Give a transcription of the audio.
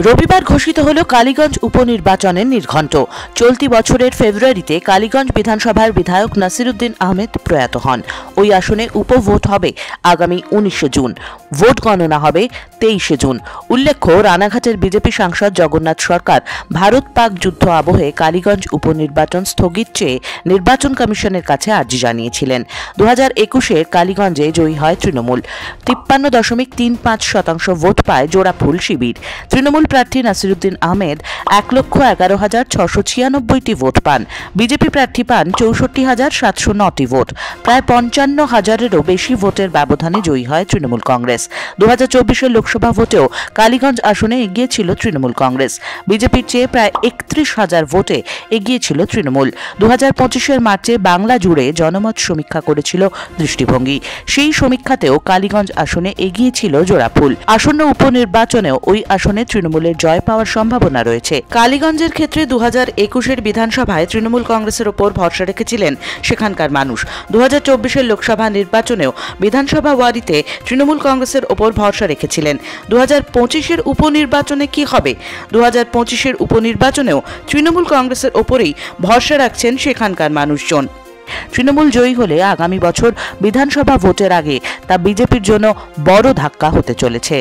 রবিবার ঘোষিত হল কালীগঞ্জ উপনির্বাচনের নির্ঘণ্ট। চলতি বছরের ফেব্রুয়ারিতে কালীগঞ্জ বিধানসভার বিধায়ক নাসিরউদ্দিন আহমেদ প্রয়াত হন। ওই আসনে উপভোট হবে আগামী 19 জুন। ভোট গণনা হবে 23 জুন। উল্লেখ্য, রানাঘাটের বিজেপি সাংসদ জগন্নাথ সরকার ভারত পাক যুদ্ধ আবহে কালীগঞ্জ উপনির্বাচন স্থগিত চেয়ে নির্বাচন কমিশনের কাছে আর্জি জানিয়েছিলেন। 2021-এর কালীগঞ্জে জয়ী হয় তৃণমূল। 53.35% ভোট পায় জোড়াফুল শিবির। তৃণমূল প্রার্থী নাসিরউদ্দিন আহমেদ 1,11,696টি ভোট পান। বিজেপি প্রার্থী পান 64,709টি ভোট। প্রায় 55,000-এরও বেশি ভোটের ব্যবধানে জয়ী হয় তৃণমূল কংগ্রেস। 2024-এর লোকসভা ভোটেও কালীগঞ্জ আসনে এগিয়ে ছিল তৃণমূল কংগ্রেস। বিজেপির চেয়ে প্রায় 31,000 ভোটে এগিয়ে ছিল তৃণমূল। 2025-এর মার্চে বাংলা জুড়ে জনমত সমীক্ষা করেছিল দৃষ্টিভঙ্গি। সেই সমীক্ষাতেও কালীগঞ্জ আসনে এগিয়ে ছিল জোড়াফুল। আসন্ন উপনির্বাচনেও ওই আসনে তৃণমূলের জয় পাওয়ার সম্ভাবনা রয়েছে। কালীগঞ্জের ক্ষেত্রে 2021-এর বিধানসভায় তৃণমূল কংগ্রেসের ওপর ভরসা রেখেছিলেন সেখানকার মানুষ। 2024-এর লোকসভা নির্বাচনেও বিধানসভা ওয়ারিতে তৃণমূল কংগ্রেসের ওপর ভরসা রেখেছিলেন। 2025-এর উপনির্বাচনে কি হবে? 2025-এর উপনির্বাচনেও তৃণমূল কংগ্রেসের ওপরেই ভরসা রাখছেন সেখানকার মানুষজন। তৃণমূল জয়ী হলে আগামী বছর বিধানসভা ভোটের আগে তা বিজেপির জন্য বড় ধাক্কা হতে চলেছে।